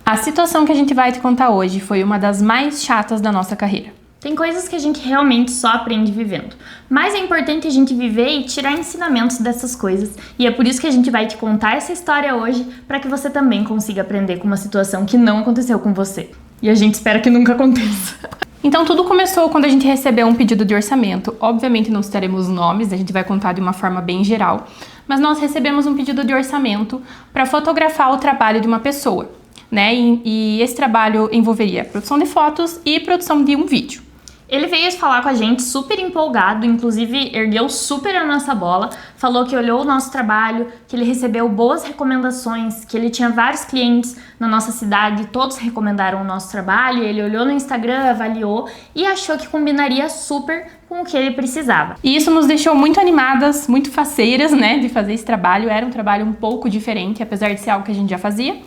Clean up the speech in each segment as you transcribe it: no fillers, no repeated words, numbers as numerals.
A situação que a gente vai te contar hoje foi uma das mais chatas da nossa carreira. Tem coisas que a gente realmente só aprende vivendo, mas é importante a gente viver e tirar ensinamentos dessas coisas, e é por isso que a gente vai te contar essa história hoje, para que você também consiga aprender com uma situação que não aconteceu com você. E a gente espera que nunca aconteça. Então tudo começou quando a gente recebeu um pedido de orçamento. Obviamente não citaremos nomes, a gente vai contar de uma forma bem geral, mas nós recebemos um pedido de orçamento para fotografar o trabalho de uma pessoa, né? E esse trabalho envolveria produção de fotos e produção de um vídeo. Ele veio falar com a gente super empolgado, inclusive ergueu super a nossa bola, falou que olhou o nosso trabalho, que ele recebeu boas recomendações, que ele tinha vários clientes na nossa cidade, todos recomendaram o nosso trabalho, ele olhou no Instagram, avaliou e achou que combinaria super com o que ele precisava. E isso nos deixou muito animadas, muito faceiras, né, de fazer esse trabalho. Era um trabalho um pouco diferente, apesar de ser algo que a gente já fazia.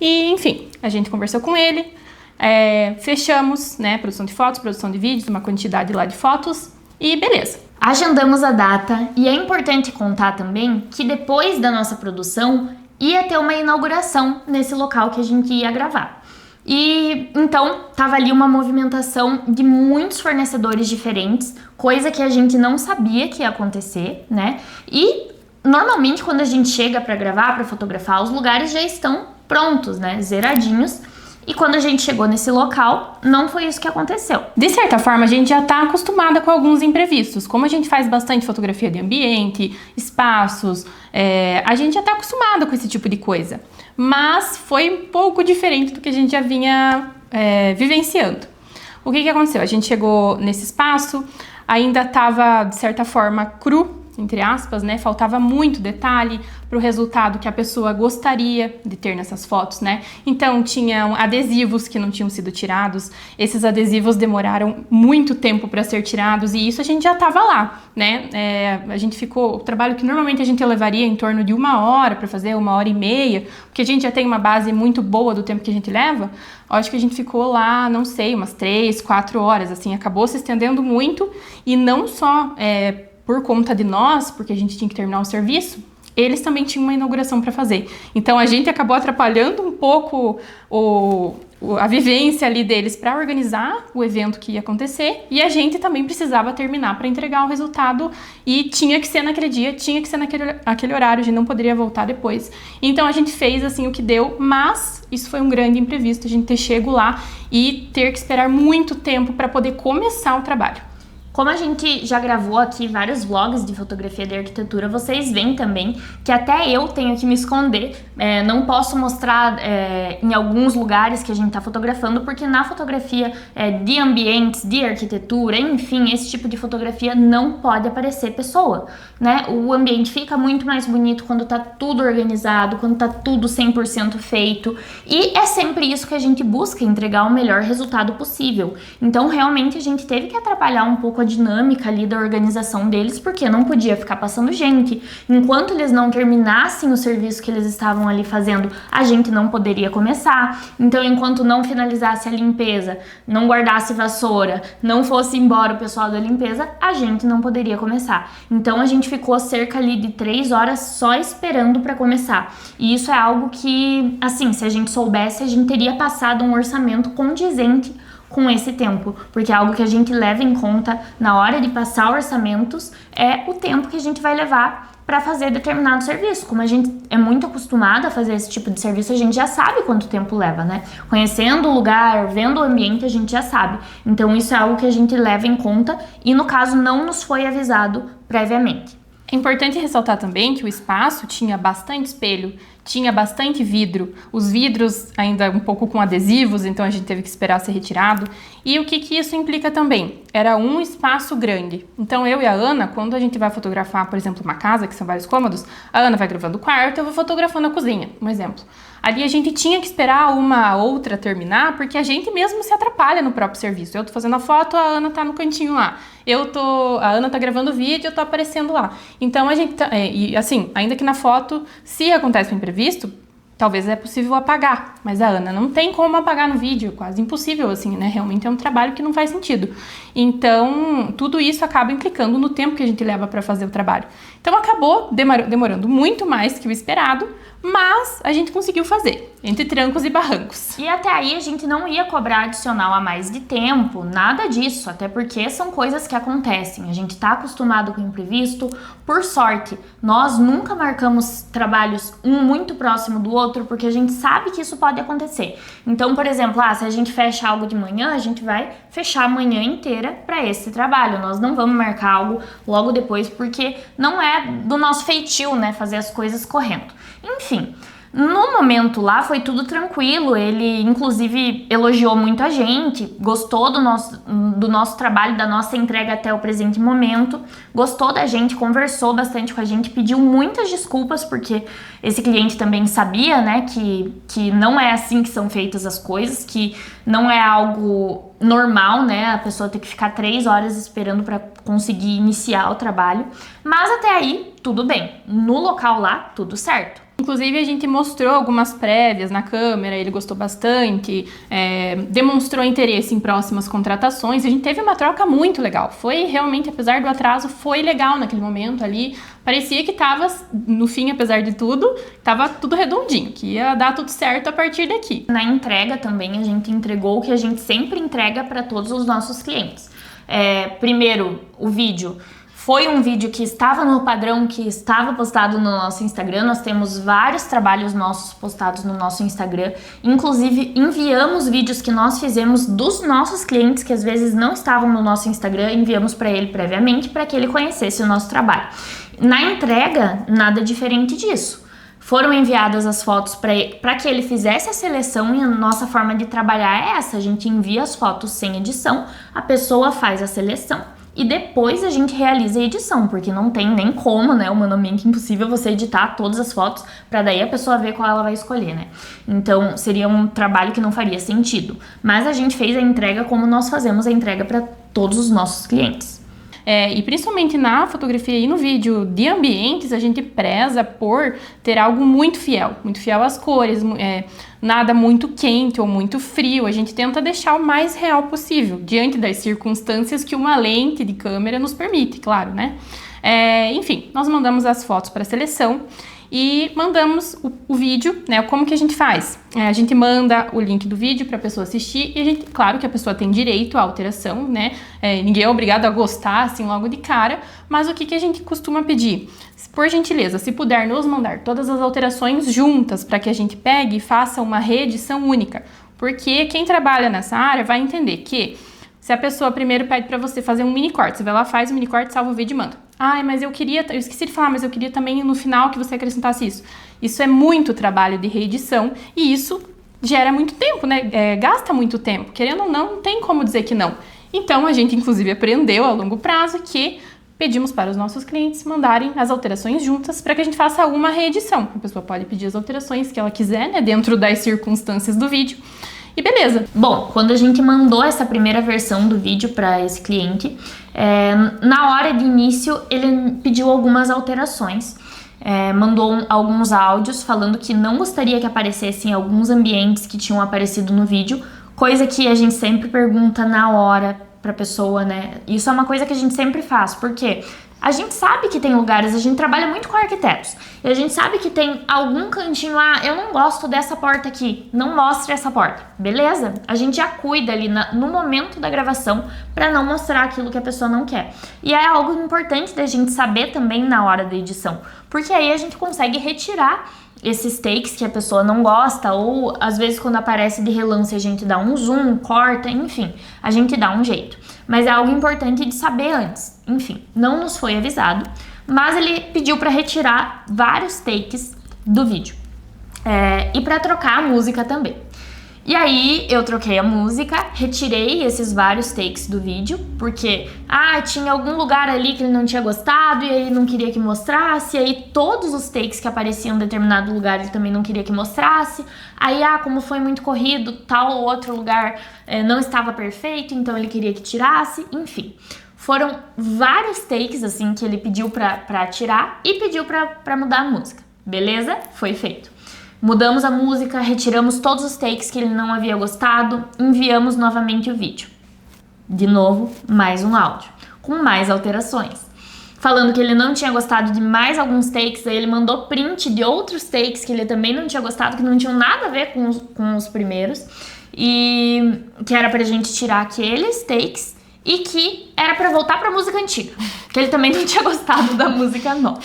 E, enfim, a gente conversou com ele. Fechamos, né, produção de fotos, produção de vídeos, uma quantidade lá de fotos e beleza. Agendamos a data e é importante contar também que depois da nossa produção ia ter uma inauguração nesse local que a gente ia gravar. E então tava ali uma movimentação de muitos fornecedores diferentes, coisa que a gente não sabia que ia acontecer, né? E normalmente quando a gente chega para gravar, para fotografar, os lugares já estão prontos, né, zeradinhos. E quando a gente chegou nesse local, não foi isso que aconteceu. De certa forma, a gente já está acostumada com alguns imprevistos. Como a gente faz bastante fotografia de ambiente, espaços, a gente já está acostumada com esse tipo de coisa. Mas foi um pouco diferente do que a gente já vinha vivenciando. O que aconteceu? A gente chegou nesse espaço, ainda estava, de certa forma, cru, entre aspas, né? Faltava muito detalhe para o resultado que a pessoa gostaria de ter nessas fotos, né? Então, tinham adesivos que não tinham sido tirados, esses adesivos demoraram muito tempo para ser tirados e isso a gente já estava lá, né? A gente ficou, o trabalho que normalmente a gente levaria em torno de 1 hora para fazer, 1h30, porque a gente já tem uma base muito boa do tempo que a gente leva, acho que a gente ficou lá, não sei, umas 3, 4 horas, assim, acabou se estendendo muito e não só por conta de nós, porque a gente tinha que terminar o serviço, eles também tinham uma inauguração para fazer. Então a gente acabou atrapalhando um pouco a vivência ali deles para organizar o evento que ia acontecer e a gente também precisava terminar para entregar o resultado e tinha que ser naquele dia, tinha que ser naquele horário, a gente não poderia voltar depois. Então a gente fez assim o que deu, mas isso foi um grande imprevisto, a gente ter chego lá e ter que esperar muito tempo para poder começar o trabalho. Como a gente já gravou aqui vários vlogs de fotografia de arquitetura, vocês veem também que até eu tenho que me esconder, não posso mostrar em alguns lugares que a gente tá fotografando, porque na fotografia de ambientes, de arquitetura, enfim, esse tipo de fotografia não pode aparecer pessoa, né? O ambiente fica muito mais bonito quando tá tudo organizado, quando tá tudo 100% feito, e é sempre isso que a gente busca, entregar o melhor resultado possível. Então, realmente, a gente teve que atrapalhar um pouco a dinâmica ali da organização deles, porque não podia ficar passando gente. Enquanto eles não terminassem o serviço que eles estavam ali fazendo, a gente não poderia começar. Então, enquanto não finalizasse a limpeza, não guardasse vassoura, não fosse embora o pessoal da limpeza, a gente não poderia começar. Então, a gente ficou cerca ali de 3 horas só esperando para começar. E isso é algo que, assim, se a gente soubesse, a gente teria passado um orçamento condizente com esse tempo, porque algo que a gente leva em conta na hora de passar orçamentos é o tempo que a gente vai levar para fazer determinado serviço. Como a gente é muito acostumado a fazer esse tipo de serviço, a gente já sabe quanto tempo leva, né? Conhecendo o lugar, vendo o ambiente, a gente já sabe. Então isso é algo que a gente leva em conta e, no caso, não nos foi avisado previamente. É importante ressaltar também que o espaço tinha bastante espelho, tinha bastante vidro, os vidros ainda um pouco com adesivos, então a gente teve que esperar ser retirado. E o que isso implica também? Era um espaço grande. Então eu e a Ana, quando a gente vai fotografar, por exemplo, uma casa, que são vários cômodos, a Ana vai gravando o quarto, eu vou fotografando a cozinha, um exemplo. Ali a gente tinha que esperar uma outra terminar, porque a gente mesmo se atrapalha no próprio serviço. Eu tô fazendo a foto, a Ana tá no cantinho lá. A Ana tá gravando o vídeo, eu tô aparecendo lá. Então a gente e assim, ainda que na foto, se acontece um imprevisto, talvez é possível apagar, mas a Ana não tem como apagar no vídeo, quase impossível assim, né? Realmente é um trabalho que não faz sentido. Então, tudo isso acaba implicando no tempo que a gente leva para fazer o trabalho. Então acabou demorando muito mais que o esperado, mas a gente conseguiu fazer, entre trancos e barrancos. E até aí a gente não ia cobrar adicional a mais de tempo, nada disso, até porque são coisas que acontecem. A gente tá acostumado com o imprevisto. Por sorte, nós nunca marcamos trabalhos um muito próximo do outro, porque a gente sabe que isso pode acontecer. Então, por exemplo, se a gente fecha algo de manhã, a gente vai fechar a manhã inteira para esse trabalho. Nós não vamos marcar algo logo depois, porque não é do nosso feitio, né, fazer as coisas correndo. Enfim, no momento lá foi tudo tranquilo, ele inclusive elogiou muito a gente, gostou do nosso trabalho, da nossa entrega até o presente momento, gostou da gente, conversou bastante com a gente, pediu muitas desculpas, porque esse cliente também sabia, né, que não é assim que são feitas as coisas, que não é algo normal, né, a pessoa ter que ficar 3 horas esperando para conseguir iniciar o trabalho, mas até aí tudo bem, no local lá tudo certo. Inclusive, a gente mostrou algumas prévias na câmera, ele gostou bastante, demonstrou interesse em próximas contratações. A gente teve uma troca muito legal. Foi realmente, apesar do atraso, foi legal naquele momento ali. Parecia que estava, no fim, apesar de tudo, estava tudo redondinho, que ia dar tudo certo a partir daqui. Na entrega também, a gente entregou o que a gente sempre entrega para todos os nossos clientes. Primeiro, o vídeo. Foi um vídeo que estava no padrão, que estava postado no nosso Instagram. Nós temos vários trabalhos nossos postados no nosso Instagram. Inclusive, enviamos vídeos que nós fizemos dos nossos clientes, que às vezes não estavam no nosso Instagram, enviamos para ele previamente, para que ele conhecesse o nosso trabalho. Na entrega, nada diferente disso. Foram enviadas as fotos para que ele fizesse a seleção, e a nossa forma de trabalhar é essa. A gente envia as fotos sem edição, a pessoa faz a seleção, e depois a gente realiza a edição, porque não tem nem como, né, humanamente impossível você editar todas as fotos para daí a pessoa ver qual ela vai escolher, né? Então seria um trabalho que não faria sentido. Mas a gente fez a entrega como nós fazemos a entrega para todos os nossos clientes. E principalmente na fotografia e no vídeo de ambientes, a gente preza por ter algo muito fiel às cores, nada muito quente ou muito frio. A gente tenta deixar o mais real possível, diante das circunstâncias que uma lente de câmera nos permite, claro, né? Enfim, nós mandamos as fotos para seleção e mandamos o vídeo, né? Como que a gente faz? A gente manda o link do vídeo para a pessoa assistir e claro que a pessoa tem direito à alteração, né? Ninguém é obrigado a gostar assim logo de cara, mas o que a gente costuma pedir? Por gentileza, se puder nos mandar todas as alterações juntas para que a gente pegue e faça uma reedição única, porque quem trabalha nessa área vai entender que se a pessoa primeiro pede para você fazer um mini corte, você vai lá, faz o mini corte, salva o vídeo e manda. Mas eu esqueci de falar, mas eu queria também no final que você acrescentasse isso. Isso é muito trabalho de reedição e isso gera muito tempo, né? Gasta muito tempo. Querendo ou não tem como dizer que não. Então, a gente inclusive aprendeu a longo prazo que pedimos para os nossos clientes mandarem as alterações juntas para que a gente faça uma reedição. A pessoa pode pedir as alterações que ela quiser, né? Dentro das circunstâncias do vídeo. E beleza. Bom, quando a gente mandou essa primeira versão do vídeo para esse cliente, na hora de início ele pediu algumas alterações, mandou alguns áudios falando que não gostaria que aparecessem alguns ambientes que tinham aparecido no vídeo, coisa que a gente sempre pergunta na hora pra pessoa, né? Isso é uma coisa que a gente sempre faz, porque a gente sabe que tem lugares, a gente trabalha muito com arquitetos, e a gente sabe que tem algum cantinho lá, eu não gosto dessa porta aqui, não mostre essa porta, beleza? A gente já cuida ali no momento da gravação para não mostrar aquilo que a pessoa não quer. E é algo importante da gente saber também na hora da edição, porque aí a gente consegue retirar esses takes que a pessoa não gosta, ou às vezes quando aparece de relance a gente dá um zoom, corta, enfim, a gente dá um jeito. Mas é algo importante de saber antes. Enfim, não nos foi avisado, mas ele pediu para retirar vários takes do vídeo e para trocar a música também. E aí eu troquei a música, retirei esses vários takes do vídeo, porque tinha algum lugar ali que ele não tinha gostado e aí não queria que mostrasse, e aí todos os takes que apareciam em determinado lugar ele também não queria que mostrasse. Aí, como foi muito corrido, tal ou outro lugar não estava perfeito, então ele queria que tirasse, enfim. Foram vários takes assim que ele pediu pra tirar e pediu pra mudar a música. Beleza? Foi feito. Mudamos a música, retiramos todos os takes que ele não havia gostado, enviamos novamente o vídeo. De novo, mais um áudio, com mais alterações. falando que ele não tinha gostado de mais alguns takes. Aí ele mandou print de outros takes que ele também não tinha gostado, que não tinham nada a ver com os primeiros. E que era pra gente tirar aqueles takes e que era pra voltar pra música antiga, que ele também não tinha gostado da música nova.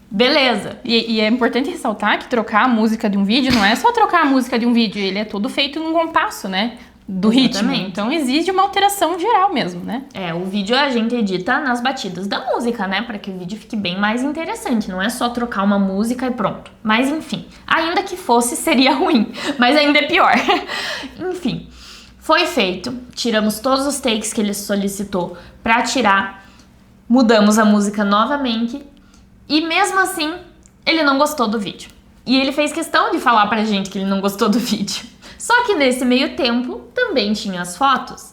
Beleza. E é importante ressaltar que trocar a música de um vídeo não é só trocar a música de um vídeo, ele é todo feito num compasso, né? Do Exatamente. ritmo. Então exige uma alteração geral mesmo, né? O vídeo a gente edita nas batidas da música, né? Para que o vídeo fique bem mais interessante. Não é só trocar uma música e pronto. Mas enfim, ainda que fosse, seria ruim. Mas ainda é pior. Enfim, foi feito. Tiramos todos os takes que ele solicitou pra tirar. Mudamos a música novamente. E mesmo assim, ele não gostou do vídeo. E ele fez questão de falar pra gente que ele não gostou do vídeo. Só que nesse meio tempo, também tinha as fotos.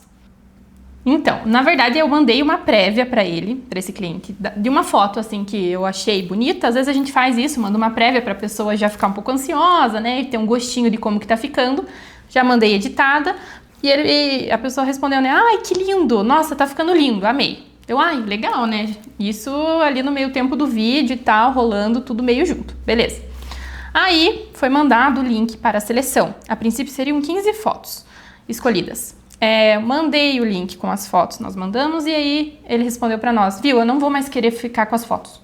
Então, na verdade, eu mandei uma prévia pra ele, pra esse cliente, de uma foto, assim, que eu achei bonita. Às vezes a gente faz isso, manda uma prévia pra pessoa já ficar um pouco ansiosa, né? E ter um gostinho de como que tá ficando. Já mandei editada. E a pessoa respondeu, né? Ai, que lindo! Nossa, tá ficando lindo, amei. Ai, legal, né? Isso ali no meio tempo do vídeo e tal, rolando tudo meio junto. Beleza. Aí foi mandado o link para a seleção. A princípio seriam 15 fotos escolhidas. Mandei o link com as fotos, nós mandamos, e aí ele respondeu para nós, viu, eu não vou mais querer ficar com as fotos.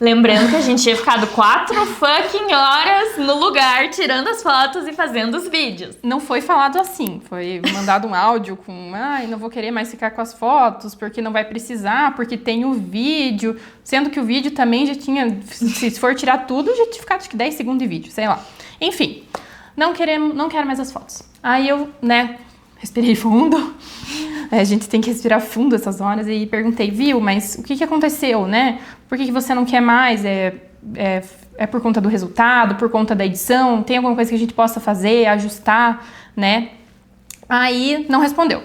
Lembrando que a gente tinha ficado 4 fucking horas no lugar, tirando as fotos e fazendo os vídeos. Não foi falado assim, foi mandado um áudio com, não vou querer mais ficar com as fotos, porque não vai precisar, porque tem o vídeo, sendo que o vídeo também já tinha, se for tirar tudo, já tinha ficado acho que 10 segundos de vídeo, sei lá. Enfim, não quero mais as fotos. Aí eu, respirei fundo, a gente tem que respirar fundo essas horas, e perguntei, viu, mas o que aconteceu, né? Por que você não quer mais? É por conta do resultado, por conta da edição? Tem alguma coisa que a gente possa fazer, ajustar, né? Aí não respondeu.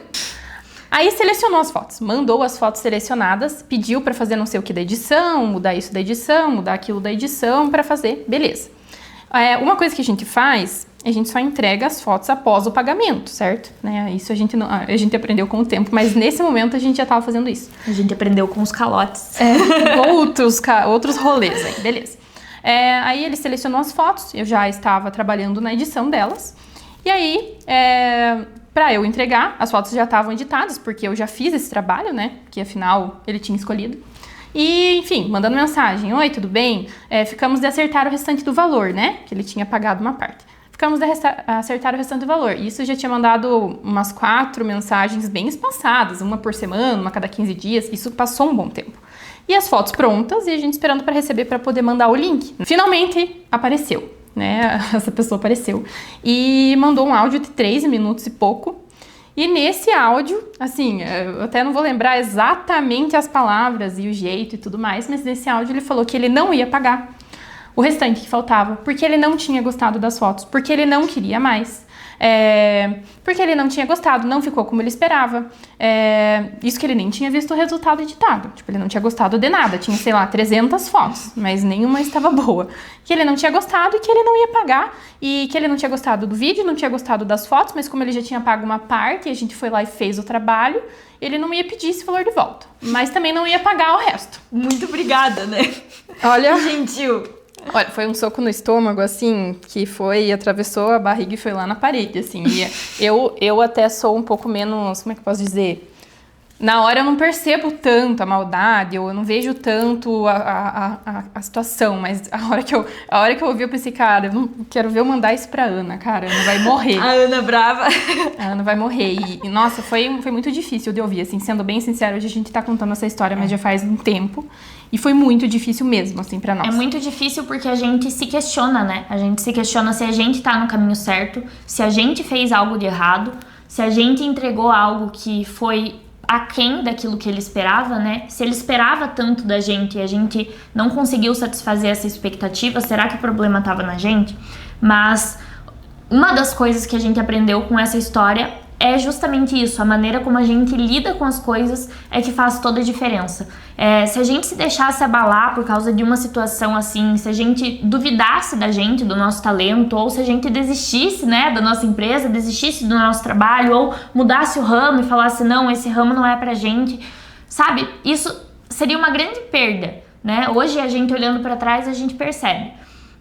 Aí selecionou as fotos, mandou as fotos selecionadas, pediu para fazer não sei o que da edição, mudar isso da edição, mudar aquilo da edição para fazer, beleza. Uma coisa que a gente faz, a gente só entrega as fotos após o pagamento, certo? Isso a gente aprendeu com o tempo, mas nesse momento a gente já estava fazendo isso. A gente aprendeu com os calotes. Outros rolês aí, beleza. Aí ele selecionou as fotos, eu já estava trabalhando na edição delas, e aí, para eu entregar, as fotos já estavam editadas, porque eu já fiz esse trabalho, né? Que afinal ele tinha escolhido. E, enfim, mandando mensagem, oi, tudo bem? Ficamos de acertar o restante do valor, né? Que ele tinha pagado uma parte. Ficamos de acertar o restante do valor. Isso eu já tinha mandado umas 4 mensagens bem espaçadas, uma por semana, uma a cada 15 dias. Isso passou um bom tempo. E as fotos prontas e a gente esperando para receber para poder mandar o link. Finalmente apareceu, né? Essa pessoa apareceu e mandou um áudio de 3 minutos e pouco. E nesse áudio, assim, eu até não vou lembrar exatamente as palavras e o jeito e tudo mais, mas nesse áudio ele falou que ele não ia pagar o restante que faltava, porque ele não tinha gostado das fotos, porque ele não queria mais, porque ele não tinha gostado, não ficou como ele esperava, isso que ele nem tinha visto o resultado editado, tipo, ele não tinha gostado de nada, tinha, sei lá, 300 fotos, mas nenhuma estava boa, que ele não tinha gostado e que ele não ia pagar, e que ele não tinha gostado do vídeo, não tinha gostado das fotos, mas como ele já tinha pago uma parte, a gente foi lá e fez o trabalho, ele não ia pedir esse valor de volta, mas também não ia pagar o resto. Muito obrigada, né? Olha, gentil. Olha, foi um soco no estômago, assim, que atravessou a barriga e foi lá na parede, assim. E eu até sou um pouco menos, como é que eu posso dizer? Na hora eu não percebo tanto a maldade, eu não vejo tanto a situação, mas a hora que eu ouvi, eu pensei, cara, eu não quero ver eu mandar isso pra Ana, cara, a Ana vai morrer. A Ana brava. A Ana vai morrer. E nossa, foi muito difícil de ouvir, assim, sendo bem sincero, hoje a gente tá contando essa história, mas já faz um tempo. E foi muito difícil mesmo, assim, pra nós. É muito difícil porque a gente se questiona, né? A gente se questiona se a gente tá no caminho certo, se a gente fez algo de errado, se a gente entregou algo que foi aquém daquilo que ele esperava, né? Se ele esperava tanto da gente e a gente não conseguiu satisfazer essa expectativa, será que o problema estava na gente? Mas uma das coisas que a gente aprendeu com essa história é justamente isso, a maneira como a gente lida com as coisas é que faz toda a diferença. Se a gente se deixasse abalar por causa de uma situação assim, se a gente duvidasse da gente, do nosso talento, ou se a gente desistisse, né, da nossa empresa, desistisse do nosso trabalho, ou mudasse o ramo e falasse, não, esse ramo não é pra gente, sabe? Isso seria uma grande perda, né? Hoje a gente olhando para trás, a gente percebe.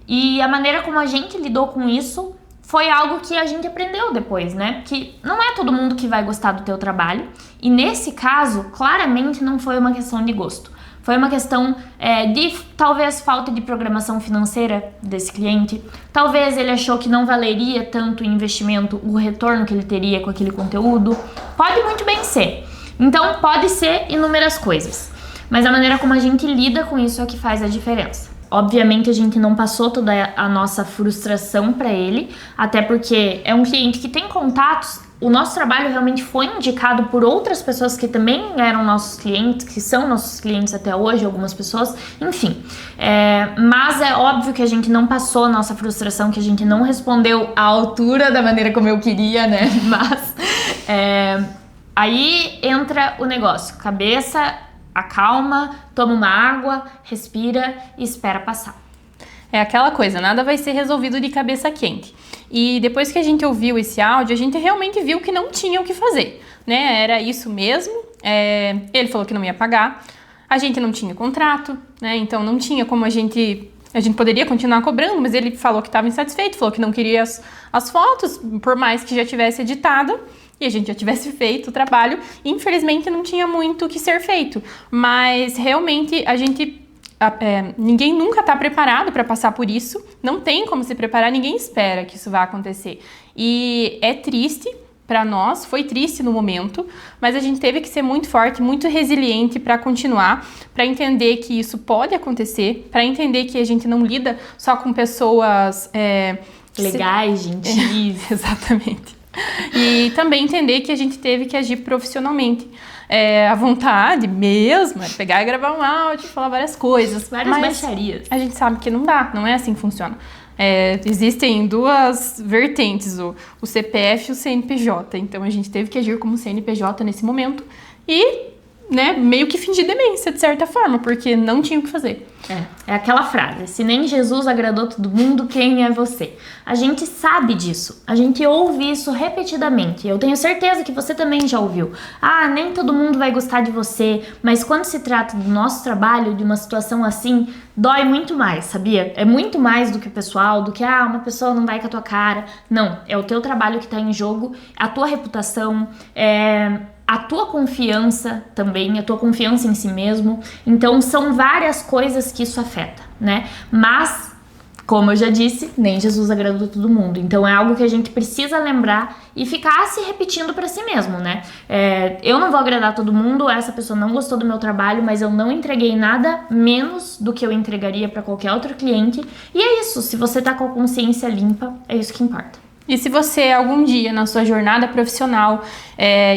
E a maneira como a gente lidou com isso foi algo que a gente aprendeu depois, né? Que não é todo mundo que vai gostar do teu trabalho. E nesse caso, claramente não foi uma questão de gosto. Foi uma questão de talvez falta de programação financeira desse cliente. Talvez ele achou que não valeria tanto o investimento, o retorno que ele teria com aquele conteúdo. Pode muito bem ser. Então pode ser inúmeras coisas. Mas a maneira como a gente lida com isso é que faz a diferença. Obviamente a gente não passou toda a nossa frustração para ele, até porque é um cliente que tem contatos. O nosso trabalho realmente foi indicado por outras pessoas que também eram nossos clientes, que são nossos clientes até hoje, algumas pessoas, enfim. Mas é óbvio que a gente não passou a nossa frustração, que a gente não respondeu à altura da maneira como eu queria, né? Mas aí entra o negócio, cabeça, acalma, toma uma água, respira e espera passar. É aquela coisa, nada vai ser resolvido de cabeça quente. E depois que a gente ouviu esse áudio, a gente realmente viu que não tinha o que fazer, né? Era isso mesmo, ele falou que não ia pagar, a gente não tinha contrato, né? Então não tinha como a gente poderia continuar cobrando, mas ele falou que estava insatisfeito, falou que não queria as fotos, por mais que já tivesse editado, e a gente já tivesse feito o trabalho. Infelizmente não tinha muito o que ser feito, mas realmente ninguém nunca está preparado para passar por isso, não tem como se preparar, ninguém espera que isso vá acontecer. E é triste para nós, foi triste no momento, mas a gente teve que ser muito forte, muito resiliente para continuar, para entender que isso pode acontecer, para entender que a gente não lida só com pessoas legais, gentis. Exatamente. E também entender que a gente teve que agir profissionalmente. A vontade mesmo é pegar e gravar um áudio, falar várias coisas. Várias baixarias. A gente sabe que não dá, não é assim que funciona. Existem duas vertentes, o CPF e o CNPJ. Então a gente teve que agir como CNPJ nesse momento e, né, meio que fingir demência, de certa forma, porque não tinha o que fazer. É aquela frase, se nem Jesus agradou todo mundo, quem é você? A gente sabe disso, a gente ouve isso repetidamente. Eu tenho certeza que você também já ouviu. Nem todo mundo vai gostar de você, mas quando se trata do nosso trabalho, de uma situação assim, dói muito mais, sabia? É muito mais do que o pessoal, do que uma pessoa não vai com a tua cara. Não, é o teu trabalho que tá em jogo, a tua reputação, a tua confiança também, a tua confiança em si mesmo. Então são várias coisas que isso afeta, né? Mas, como eu já disse, nem Jesus agradou todo mundo. Então é algo que a gente precisa lembrar e ficar se repetindo pra si mesmo, né? Eu não vou agradar todo mundo, essa pessoa não gostou do meu trabalho, mas eu não entreguei nada menos do que eu entregaria pra qualquer outro cliente. E é isso, se você tá com a consciência limpa, é isso que importa. E se você algum dia na sua jornada profissional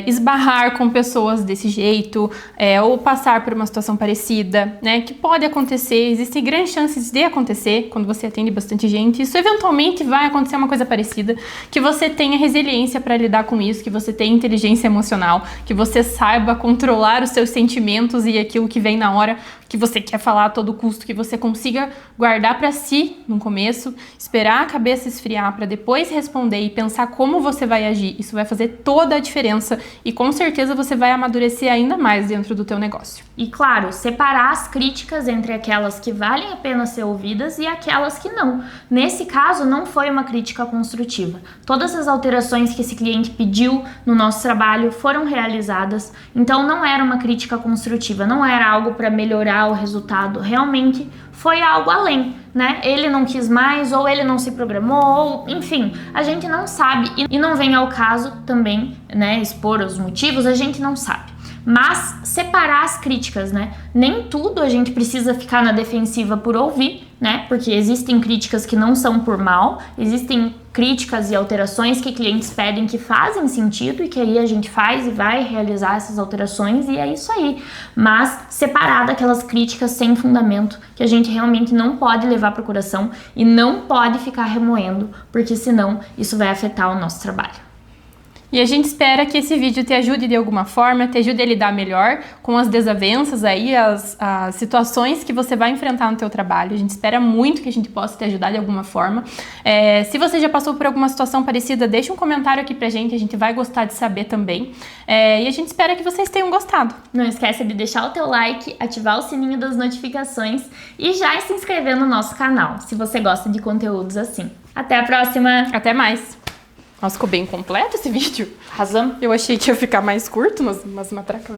esbarrar com pessoas desse jeito, ou passar por uma situação parecida, né, que pode acontecer, existem grandes chances de acontecer quando você atende bastante gente, isso eventualmente vai acontecer uma coisa parecida, que você tenha resiliência para lidar com isso, que você tenha inteligência emocional, que você saiba controlar os seus sentimentos e aquilo que vem na hora que você quer falar a todo custo, que você consiga guardar para si no começo, esperar a cabeça esfriar para depois responder e pensar como você vai agir. Isso vai fazer toda a diferença e com certeza você vai amadurecer ainda mais dentro do teu negócio. E claro, separar as críticas entre aquelas que valem a pena ser ouvidas e aquelas que não. Nesse caso, não foi uma crítica construtiva. Todas as alterações que esse cliente pediu no nosso trabalho foram realizadas, então não era uma crítica construtiva, não era algo para melhorar o resultado, realmente foi algo além, né? Ele não quis mais, ou ele não se programou, ou enfim, a gente não sabe e não vem ao caso também, né, expor os motivos, a gente não sabe. Mas separar as críticas, né? Nem tudo a gente precisa ficar na defensiva por ouvir, né? Porque existem críticas que não são por mal, existem críticas e alterações que clientes pedem que fazem sentido e que aí a gente faz e vai realizar essas alterações e é isso aí. Mas separar daquelas críticas sem fundamento que a gente realmente não pode levar para o coração e não pode ficar remoendo, porque senão isso vai afetar o nosso trabalho. E a gente espera que esse vídeo te ajude de alguma forma, te ajude a lidar melhor com as desavenças aí, as situações que você vai enfrentar no teu trabalho. A gente espera muito que a gente possa te ajudar de alguma forma. Se você já passou por alguma situação parecida, deixa um comentário aqui pra gente, a gente vai gostar de saber também. E a gente espera que vocês tenham gostado. Não esqueça de deixar o teu like, ativar o sininho das notificações e já se inscrever no nosso canal, se você gosta de conteúdos assim. Até a próxima! Até mais! Nossa, ficou bem completo esse vídeo. Arrasamos! Eu achei que ia ficar mais curto, mas matracas.